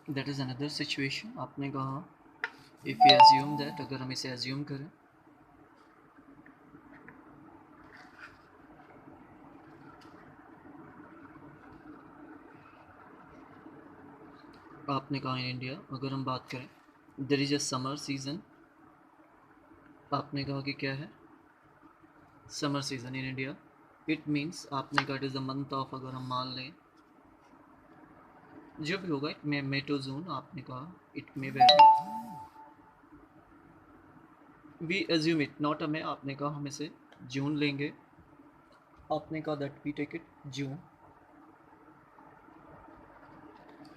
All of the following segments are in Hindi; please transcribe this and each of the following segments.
That is another situation. आपने कहा इफ़ यू एज्यूम दैट, अगर हम इसे एज्यूम करें, आपने कहा इन इंडिया अगर हम बात करें there is a summer season. आपने कहा कि क्या है summer season in India. It means आपने कहा it is the month of, अगर हम मान लें जो भी होगा, इट मे टू जून। आपने कहा it may very, we assume it not a may, आपने कहा हम इसे जून लेंगे। आपने कहा that we take it June.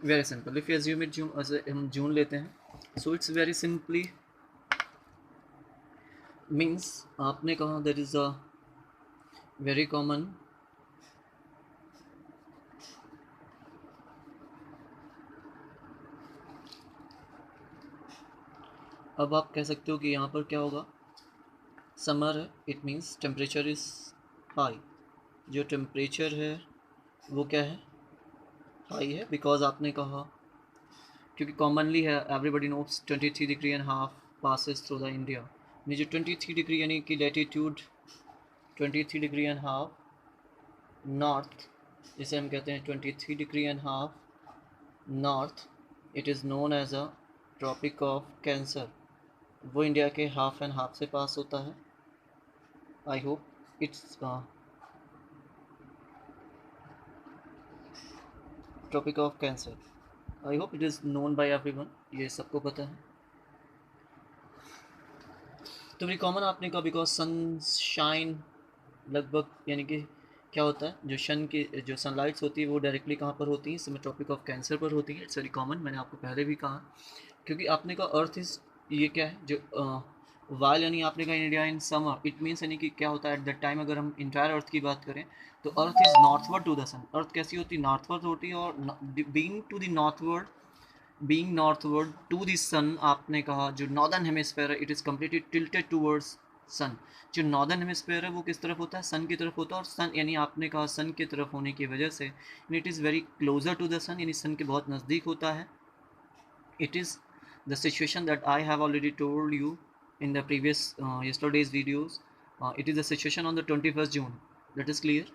Very simple, if you assume it June, ऐसे हम जून लेते हैं, so it's very simply means आपने कहा that is a very common अब आप कह सकते हो कि यहाँ पर क्या होगा, समर है, it means temperature is high. जो टेम्परेचर है वो क्या है, हाई है, बिकॉज आपने कहा क्योंकि कॉमनली है, everybody notes 23.5 degree passes through the India. ये जो 23 डिग्री यानी कि लेटीट्यूड 23.5 डिग्री नॉर्थ, जिसे हम कहते हैं 23.5 degree north, it is known as a tropic of cancer. वो इंडिया के हाफ एंड हाफ से पास होता है। I hope it's tropic of cancer, I hope it is known by everyone, ये सबको पता है। तो वेरी कॉमन आपने कहा बिकॉज सनशाइन लगभग यानी कि क्या होता है, जो सन की जो सनलाइट्स होती है वो डायरेक्टली कहाँ पर होती है, इसमें ट्रॉपिक ऑफ कैंसर पर होती है। इट्स वेरी कॉमन, मैंने आपको पहले भी कहा, क्योंकि आपने कहा अर्थ इज़, ये क्या है जो वाइल यानी आपने कहा India in summer, it means यानी कि क्या होता है एट दैट टाइम, अगर हम इंटायर अर्थ की बात करें तो earth is northward to the sun. Earth कैसी होती है, नॉर्थवर्ड होती है, और being to the northward, being northward to the sun, आपने कहा जो नॉर्दर्न हेमिस्फेयर है it is completely tilted towards sun. जो नॉर्दर्न हेमिस्फेयर है वो किस तरफ होता है, सन की तरफ होता है, और सन यानी आपने कहा सन की तरफ होने की वजह से it is very closer to the sun, यानी सन के बहुत नज़दीक होता है। It is the situation that I have already told you in the previous yesterday's videos. It is the situation on the 21st June. That is clear.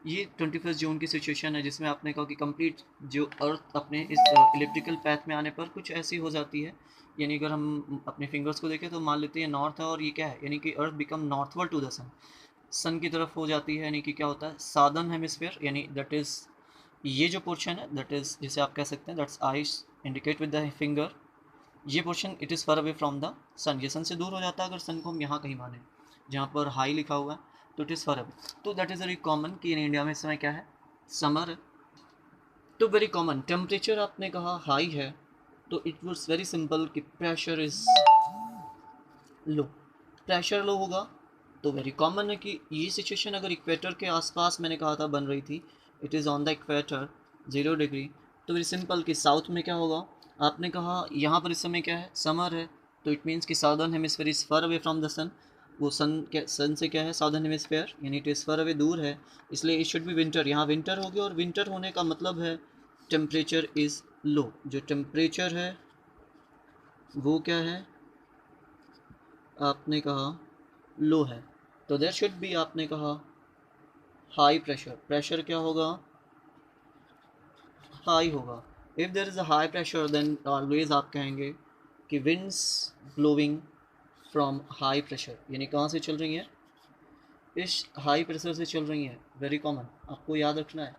ये 21st जून की सिचुएशन है जिसमें आपने कहा कि कंप्लीट जो अर्थ अपने इस इलिप्टिकल पैथ में आने पर कुछ ऐसी हो जाती है, यानी अगर हम अपने फिंगर्स को देखें तो मान लेते हैं नॉर्थ है, और ये क्या है यानी कि अर्थ बिकम नॉर्थवर्ड टू द सन, सन की तरफ हो जाती है, यानी कि क्या होता है सादर्न हेमिस्फीयर, यानी दैट इज़ ये जो पोर्शन है दैट इज़ जिसे आप कह सकते हैं that's as I indicate with the finger, ये portion it is far away from the sun, ये सन से दूर हो जाता है अगर सन को हम यहाँ कहीं माने जहाँ पर हाई लिखा हुआ है, तो इट इज़ फर अवे। तो दैट इज़ वेरी कॉमन कि इन इंडिया में इस समय क्या है, समर है। तो वेरी कॉमन टेम्परेचर आपने कहा हाई है, तो इट वॉज वेरी सिंपल कि pressure is low, pressure low होगा। तो वेरी कॉमन है कि ये सिचुएशन अगर इक्वेटर के आसपास मैंने कहा था बन रही थी, it is on the equator 0 degree, तो वेरी सिंपल कि साउथ में क्या होगा, आपने कहा यहाँ पर इस समय क्या है समर है, तो इट मीन्स कि southern hemisphere is far away from the sun. वो सन से क्या है साउदर्न हेमिस्फेयर, यानी इट इज़ फर अवे दूर है, इसलिए इट शुड बी विंटर, यहाँ विंटर होगी, और विंटर होने का मतलब है टेम्परेचर इज़ लो। जो टेम्परेचर है वो क्या है, आपने कहा लो है, तो देयर शुड बी आपने कहा हाई प्रेशर, प्रेशर क्या होगा, हाई होगा। If there is a high pressure then always आप कहेंगे कि winds blowing from high pressure, यानी कहाँ से चल रही हैं, इस हाई प्रेशर से चल रही हैं। वेरी कॉमन, आपको याद रखना है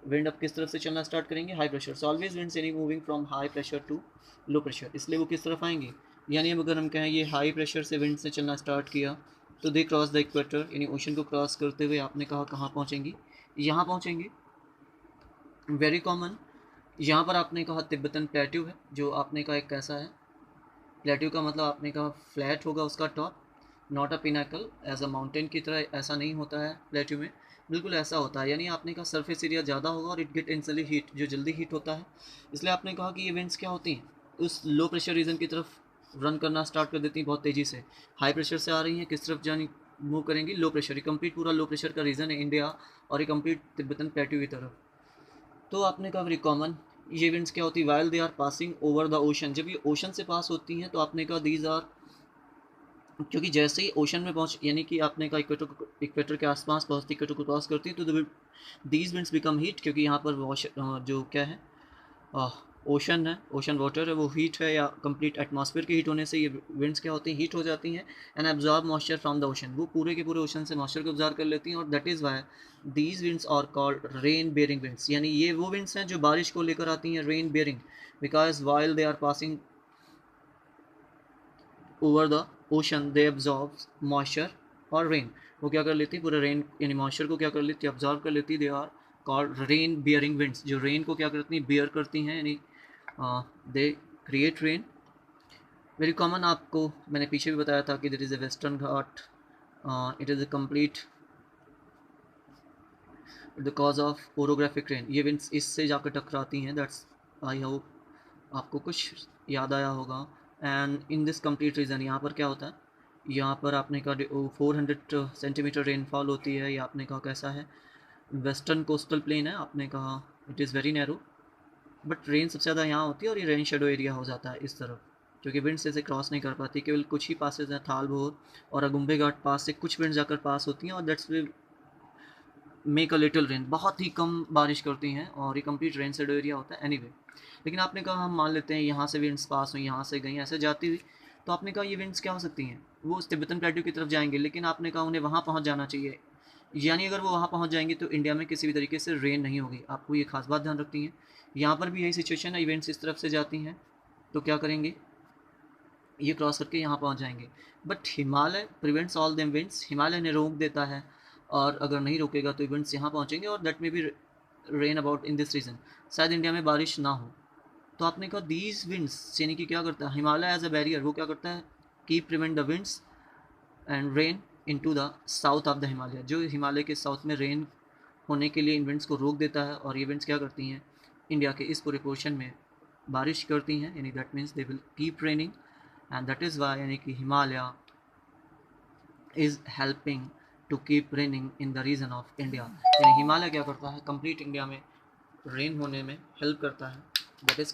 विंड अब किस तरफ से चलना स्टार्ट करेंगे, high pressure, so always winds यानी moving from high pressure to low pressure, इसलिए वो किस तरफ आएंगे, यानी अब अगर हम कहें ये हाई प्रेशर से विंड से चलना स्टार्ट किया तो दे क्रॉस द इक्वेटर, यानी ओशन को क्रॉस करते हुए आपने कहा कहाँ पहुँचेंगी, यहाँ पहुँचेंगे। वेरी कॉमन, यहाँ पर आपने कहा तिब्बतन प्लेट्यू है, जो आपने कहा एक कैसा है, प्लेट्यू का मतलब आपने कहा फ्लैट होगा उसका top, not a pinnacle as a mountain की तरह ऐसा नहीं होता है प्लेट्यू में, बिल्कुल ऐसा होता है, यानी आपने कहा सरफेस एरिया ज़्यादा होगा और इट गेट इंसली हीट, जो जल्दी हीट होता है, इसलिए आपने कहा कि ये विंड्स क्या होती हैं उस लो प्रेशर रीजन की तरफ रन करना स्टार्ट कर देती हैं बहुत तेज़ी से, हाई प्रेशर से आ रही हैं किस तरफ जानी मूव करेंगी, लो प्रेशर, ये कंप्लीट पूरा लो प्रेशर का रीजन है इंडिया, और ये कंप्लीट तिब्बतन प्लेट्यू की तरफ। तो आपने कहा वेरी कॉमन, ये विंड्स क्या होती है, while they are passing over the ocean, जब ये ओशन से पास होती हैं तो आपने कहा दीज आर, क्योंकि जैसे ही ओशन में पहुंच, यानी कि आपने कहा इक्वेटर के आसपास पहुंचती, इक्वेटर को क्रॉस करती है, तो दीज विंड्स बिकम हीट, क्योंकि यहाँ पर जो क्या है ओशन है, ओशन वाटर है, वो हीट है, या कंप्लीट एटमॉस्फेयर के हीट होने से ये विंड्स क्या होती हैं, हीट हो जाती हैं, and absorb moisture from the ocean, वो पूरे के पूरे ओशन से मॉइस्चर को ऑब्जॉर्व कर लेती हैं, और that is why these winds are called rain bearing winds, यानी ये वो विंड्स हैं जो बारिश को लेकर आती हैं, rain bearing, because while they are passing over the ocean they absorb moisture और रेन, वो क्या कर लेती है, पूरे रेन यानी मॉइस्चर को क्या कर लेती है, ऑब्जॉर्व कर लेती है, they are called rain bearing winds, जो रेन को क्या करती हैं, बियर करती हैं, यानी they create rain. Very common, आपको मैंने पीछे भी बताया था कि there is a western Ghat, it is a complete the cause of orographic rain, ये विंड्स इससे जाकर टकराती हैं, दैट्स आई होप आपको कुछ याद आया होगा। And in this complete region, यहाँ पर क्या होता है, यहाँ पर आपने कहा 400 सेंटीमीटर रेनफॉल होती है, या आपने कहा कैसा है, वेस्टर्न कोस्टल प्लेन है, आपने कहा it is very narrow, but rain सबसे ज़्यादा यहाँ होती है, और ये रेन शेडो एरिया हो जाता है इस तरफ, क्योंकि विंड्स ऐसे क्रॉस नहीं कर पाती, केवल कुछ ही पासेज हैं, थाल भोर और अगुम्बे घाट पास से कुछ विंड्स जाकर पास होती हैं, और that's will make a little rain, बहुत ही कम बारिश करती हैं, और ये कंप्लीट रेन शेडो एरिया होता है एनीवे। लेकिन आपने कहा हम मान लेते हैं यहाँ से विंड्स पास हुई, यहाँ से गई, ऐसे जाती हुई, तो आपने कहा ये विंड्स क्या हो सकती हैं, वो तिब्बतन प्लेट्यू की तरफ जाएंगे, लेकिन आपने कहा उन्हें वहाँ पहुँच जाना चाहिए, यानी अगर वो वहाँ पहुँच जाएंगे तो इंडिया में किसी भी तरीके से रेन नहीं होगी, आपको ये खास बात ध्यान रखती है। यहाँ पर भी यही सिचुएशन है, इवेंट्स इस तरफ से जाती हैं, तो क्या करेंगे, ये क्रॉस करके यहाँ पहुँच जाएंगे, but Himalaya prevents all them winds, Himalaya ने रोक देता है, और अगर नहीं रोकेगा तो इवेंट्स यहाँ पहुँचेंगे, और that may be rain about in this region, शायद इंडिया में बारिश ना हो। तो आपने कहा दीज विंड्स, यानी कि क्या करता है हिमालय एज अ बैरियर, वो क्या करता है, keep prevent the winds and rain into the south of the Himalaya, जो हिमालय के साउथ में रेन होने के लिए इन विंड्स को रोक देता है, और ये विंड्स क्या करती हैं, इंडिया के इस पूरे पोर्शन में बारिश करती हैं, यानी that means they will keep raining, and that is why, यानी कि Himalaya is helping to keep raining in the region of India, यानी हिमालय क्या करता है, कंप्लीट इंडिया में रेन होने में हेल्प करता है, दैट इज़